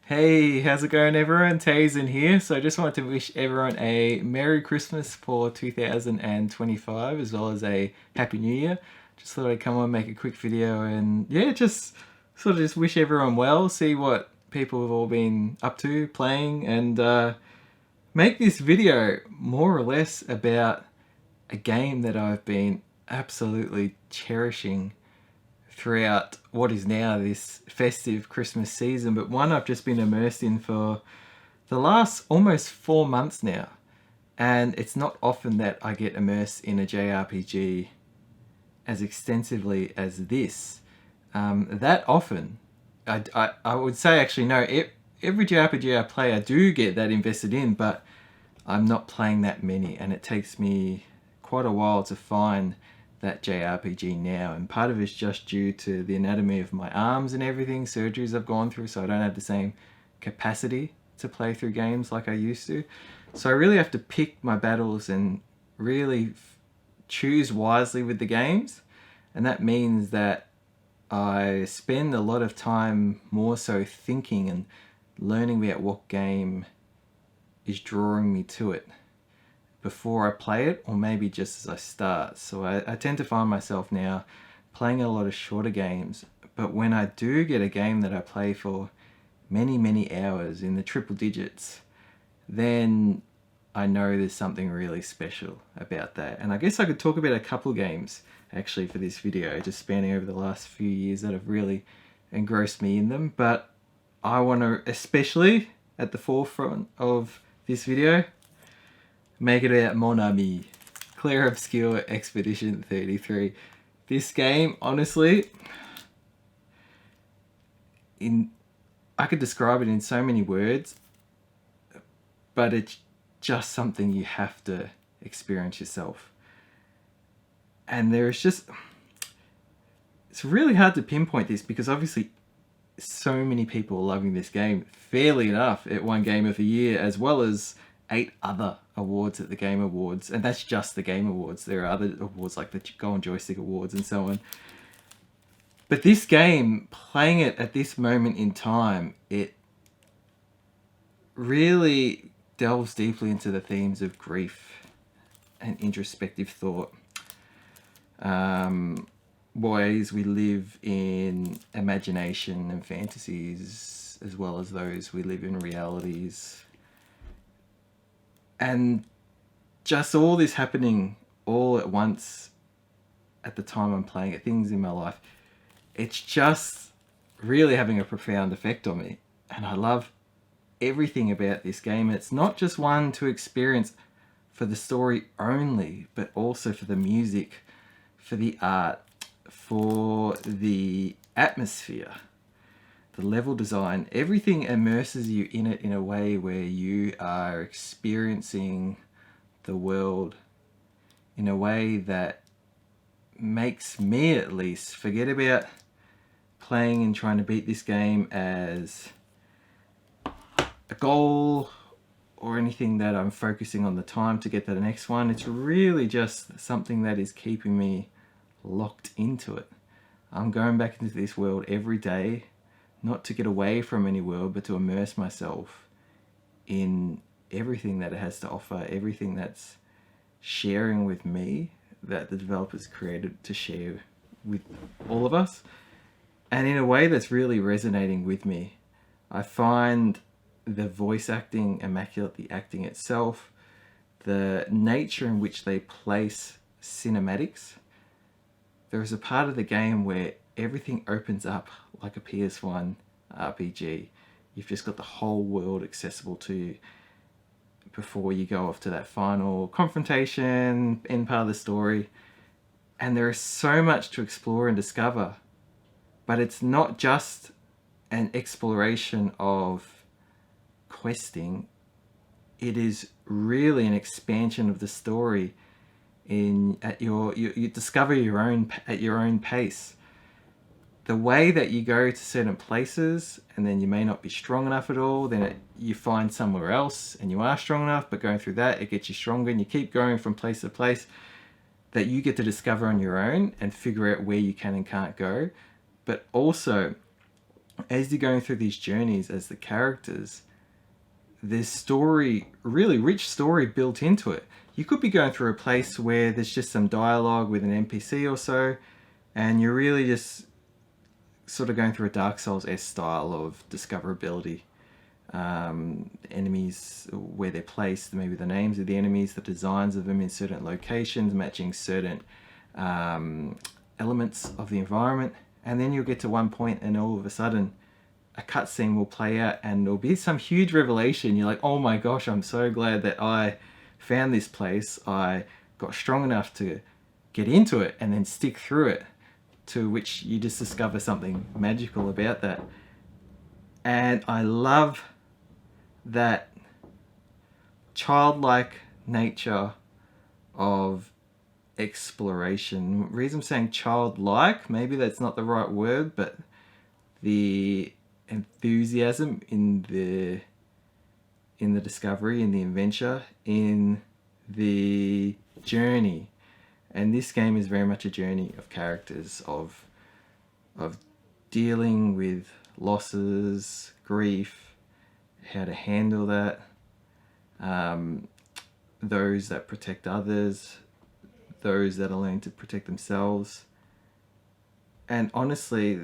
Hey, how's it going everyone? Teysind here. So I just wanted to wish everyone a Merry Christmas for 2025 as well as a Happy New Year. Just thought I'd come on, make a quick video and yeah, just sort of just wish everyone well, see what people have all been up to, playing, and make this video more or less about a game that I've been absolutely cherishing throughout what is now this festive Christmas season, but one I've just been immersed in for the last almost 4 months now. And it's not often that I get immersed in a JRPG as extensively as this. That often. I would say actually, no, every JRPG I play, I do get that invested in, but I'm not playing that many, and it takes me quite a while to find that JRPG now, and part of it's just due to the anatomy of my arms and everything, surgeries I've gone through, so I don't have the same capacity to play through games like I used to. So I really have to pick my battles and really choose wisely with the games, and that means that I spend a lot of time more so thinking and learning about what game is drawing me to it before I play it, or maybe just as I start. So I tend to find myself now playing a lot of shorter games, but when I do get a game that I play for many hours in the triple digits, then I know there's something really special about that. And I guess I could talk about a couple games actually for this video, just spanning over the last few years that have really engrossed me in them. But I want to, especially at the forefront of this video, make it about Mon Ami, Clair Obscur Expedition 33. This game, honestly, I could describe it in so many words, but it's just something you have to experience yourself. And there's just, it's really hard to pinpoint this because obviously so many people are loving this game. Fairly enough, it won Game of the Year as well as 8 other awards at the Game Awards, and that's just the Game Awards. There are other awards like the Golden Joystick Awards and so on. But this game, playing it at this moment in time, it really delves deeply into the themes of grief and introspective thought. Ways we live in imagination and fantasies, as well as those we live in realities. And just all this happening all at once at the time I'm playing it, things in my life, it's just really having a profound effect on me. And I love everything about this game. It's not just one to experience for the story only, but also for the music, for the art, for the atmosphere, the level design. Everything immerses you in it in a way where you are experiencing the world in a way that makes me at least forget about playing and trying to beat this game as a goal or anything that I'm focusing on the time to get to the next one. It's really just something that is keeping me locked into it. I'm going back into this world every day, not to get away from any world, but to immerse myself in everything that it has to offer, everything that's sharing with me, that the developers created to share with all of us, and in a way that's really resonating with me. I find the voice acting immaculate, the acting itself, the nature in which they place cinematics. There is a part of the game where everything opens up like a PS1 RPG. You've just got the whole world accessible to you before you go off to that final confrontation, end part of the story. And there is so much to explore and discover. But it's not just an exploration of questing. It is really an expansion of the story. You discover your own at your own pace. The way that you go to certain places and then you may not be strong enough at all, then you find somewhere else and you are strong enough, but going through that it gets you stronger, and you keep going from place to place that you get to discover on your own and figure out where you can and can't go. But also as you're going through these journeys as the characters, there's story, really rich story built into it. You could be going through a place where there's just some dialogue with an NPC or so, and you're really just sort of going through a Dark Souls-esque style of discoverability. Enemies, where they're placed, maybe the names of the enemies, the designs of them in certain locations, matching certain elements of the environment. And then you'll get to one point and all of a sudden a cutscene will play out and there'll be some huge revelation. You're like, oh my gosh, I'm so glad that I found this place. I got strong enough to get into it and then stick through it, to which you just discover something magical about that. And I love that childlike nature of exploration. The reason I'm saying childlike, maybe that's not the right word, but the enthusiasm in the discovery, in the adventure, in the journey. And this game is very much a journey of characters, of dealing with losses, grief, how to handle that, those that protect others, those that are learning to protect themselves. And honestly,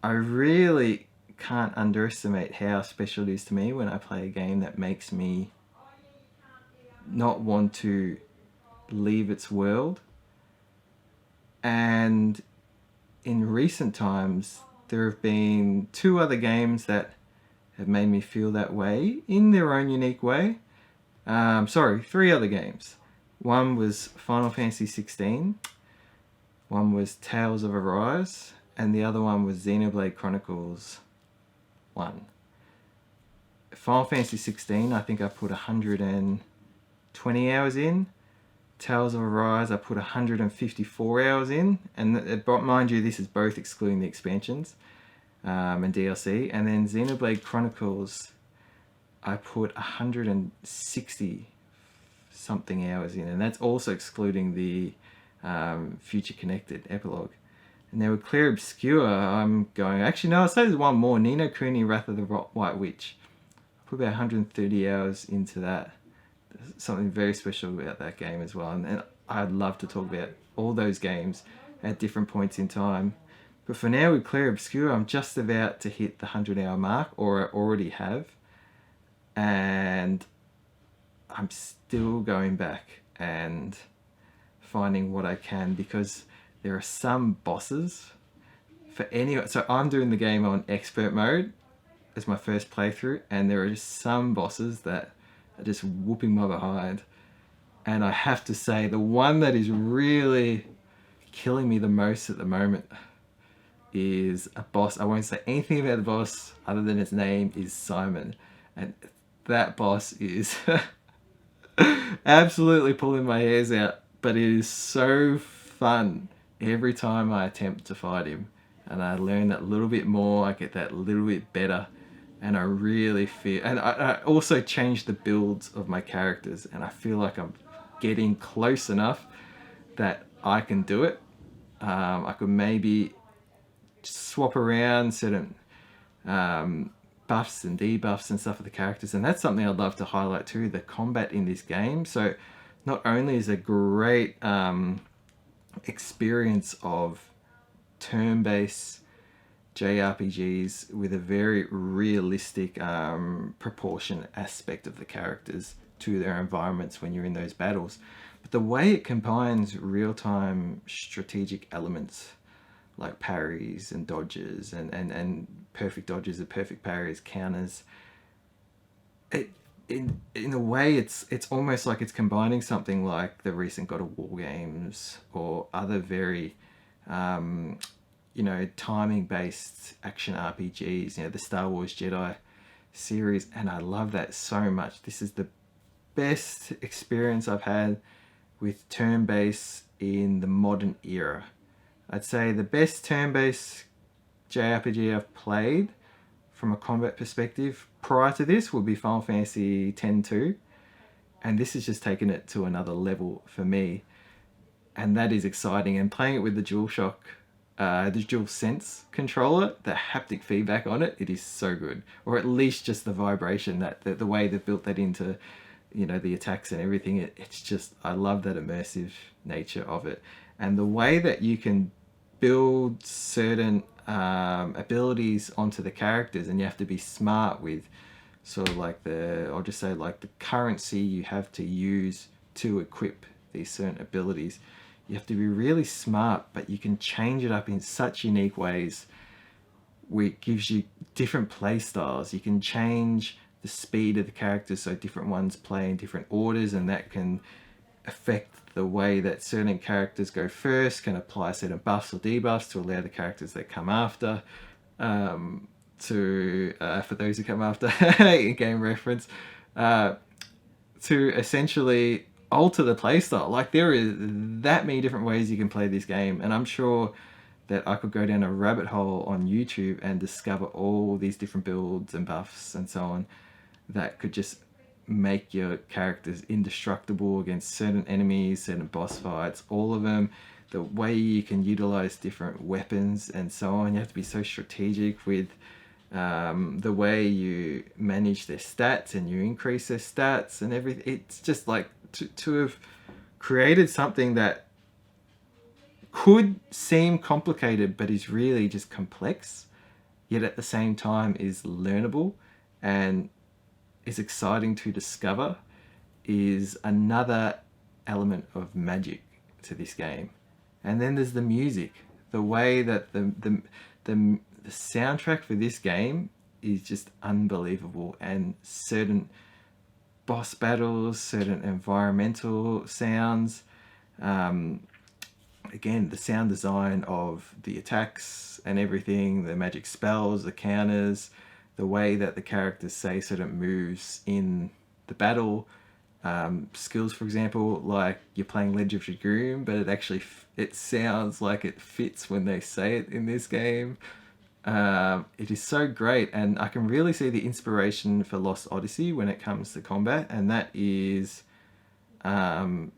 I really can't underestimate how special it is to me when I play a game that makes me not want to leave its world. And in recent times, there have been 2 other games that have made me feel that way in their own unique way. 3 other games. One was Final Fantasy 16, one was Tales of Arise, and the other one was Xenoblade Chronicles 1. Final Fantasy 16, I think I put 120 hours in. Tales of Arise, I put 154 hours in. And mind you, this is both excluding the expansions and DLC. And then Xenoblade Chronicles, I put 160 something hours in. And that's also excluding the Future Connected epilogue. And now with Clair Obscur, I'm going... Actually, no, I'll say there's one more. Ni no Kuni, Wrath of the White Witch. I put about 130 hours into that. There's something very special about that game as well. And I'd love to talk about all those games at different points in time. But for now, with Clair Obscur, I'm just about to hit the 100-hour mark, or I already have. And I'm still going back and finding what I can, because there are some bosses for anyone. So I'm doing the game on expert mode as my first playthrough, and there are just some bosses that are just whooping my behind. And I have to say, the one that is really killing me the most at the moment is a boss. I won't say anything about the boss other than its name is Simon. And that boss is absolutely pulling my hairs out, but it is so fun every time I attempt to fight him. And I learn that little bit more, I get that little bit better, and I really feel... And I also change the builds of my characters, and I feel like I'm getting close enough that I can do it. I could maybe swap around certain buffs and debuffs and stuff for the characters, and that's something I'd love to highlight too, the combat in this game. So not only is it a great experience of turn-based JRPGs with a very realistic proportion aspect of the characters to their environments when you're in those battles, but the way it combines real-time strategic elements like parries and dodges and perfect dodges and perfect parries, counters, in a way it's almost like it's combining something like the recent God of War games or other very timing based action RPGs, the Star Wars Jedi series, and I love that so much. This is the best experience I've had with turn-based in the modern era. I'd say the best turn-based JRPG I've played from a combat perspective prior to this would be Final Fantasy X-2, and this has just taken it to another level for me, and that is exciting. And playing it with the DualShock the DualSense controller, the haptic feedback on it, it is so good. Or at least just the vibration, that the way they've built that into, you know, the attacks and everything. It's just, I love that immersive nature of it. And the way that you can build certain abilities onto the characters, and you have to be smart with sort of like I'll just say like the currency you have to use to equip these certain abilities. You have to be really smart, but you can change it up in such unique ways where it gives you different play styles. You can change the speed of the characters so different ones play in different orders, and that can affect the way that certain characters go first, can apply certain buffs or debuffs to allow the characters that come after for those who come after in-game reference, to essentially alter the playstyle. Like, there is that many different ways you can play this game, and I'm sure that I could go down a rabbit hole on YouTube and discover all these different builds and buffs and so on that could just make your characters indestructible against certain enemies, certain boss fights, all of them. The way you can utilize different weapons and so on. You have to be so strategic with the way you manage their stats, and you increase their stats and everything. It's just like to have created something that could seem complicated but is really just complex, yet at the same time is learnable and is exciting to discover, is another element of magic to this game. And then there's the music, the way that the soundtrack for this game is just unbelievable, and certain boss battles, certain environmental sounds, again, the sound design of the attacks and everything, the magic spells, the counters, the way that the characters say certain moves in the battle, skills, for example, like you're playing Legend of Dragoon, but it actually it sounds like it fits when they say it in this game. It is so great, and I can really see the inspiration for Lost Odyssey when it comes to combat, and that is another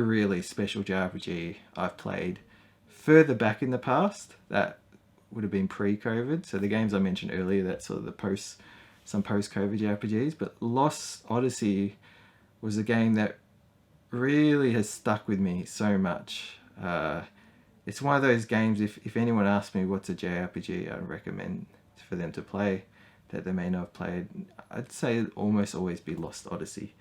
really special JRPG I've played further back in the past. That would have been pre-COVID, so the games I mentioned earlier, that's sort of the some post-COVID JRPGs, but Lost Odyssey was a game that really has stuck with me so much. It's one of those games, if anyone asks me what's a JRPG I recommend for them to play that they may not have played, I'd say it'd almost always be Lost Odyssey.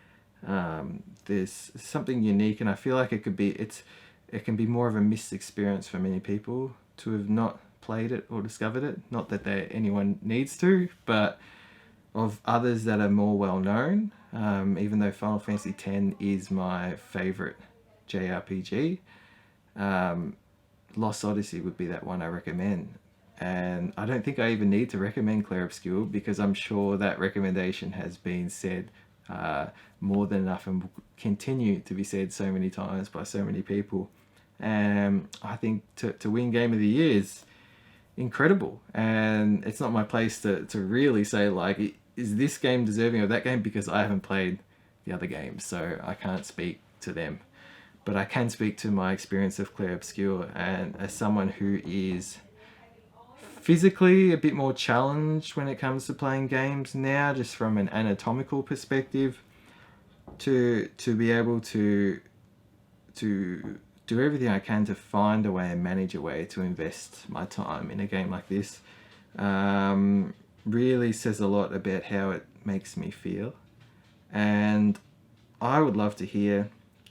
There's something unique, and I feel like it can be more of a missed experience for many people to have not played it or discovered it. Not that anyone needs to, but of others that are more well known, even though Final Fantasy X is my favorite JRPG, Lost Odyssey would be that one I recommend. And I don't think I even need to recommend Clair Obscur, because I'm sure that recommendation has been said more than enough and will continue to be said so many times by so many people. And I think to win Game of the Year is incredible, and it's not my place to really say like, is this game deserving of that game, because I haven't played the other games, so I can't speak to them. But I can speak to my experience of Clair Obscur, and as someone who is physically a bit more challenged when it comes to playing games now, just from an anatomical perspective, to be able to do everything I can to find a way and manage a way to invest my time in a game like this, really says a lot about how it makes me feel. And I would love to hear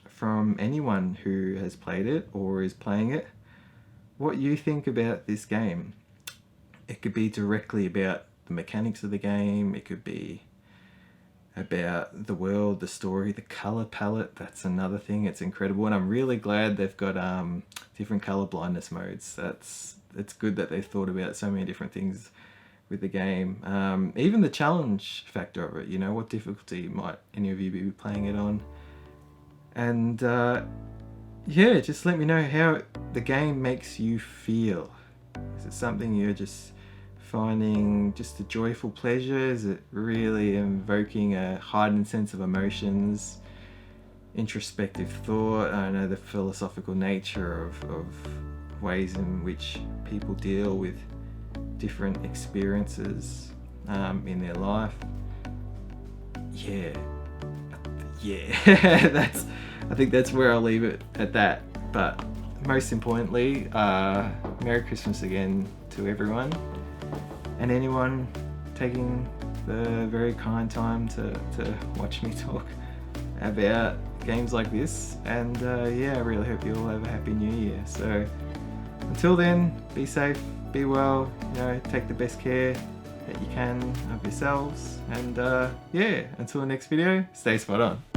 from anyone who has played it or is playing it what you think about this game. It could be directly about the mechanics of the game, it could be about the world, the story, the color palette. That's another thing, it's incredible, and I'm really glad they've got different color blindness modes. It's good that they've thought about so many different things with the game. Even the challenge factor of it, you know, what difficulty might any of you be playing it on? And yeah, just let me know how the game makes you feel. Is it something you're just finding just a joyful pleasure? Is it really invoking a heightened sense of emotions, introspective thought? I don't know, the philosophical nature of ways in which people deal with different experiences in their life. Yeah, I think that's where I'll leave it at that. But most importantly, Merry Christmas again to everyone, and anyone taking the very kind time to watch me talk about games like this. And yeah, I really hope you all have a happy new year. So until then, be safe, be well, you know, take the best care that you can of yourselves, and yeah, until the next video, stay spot on.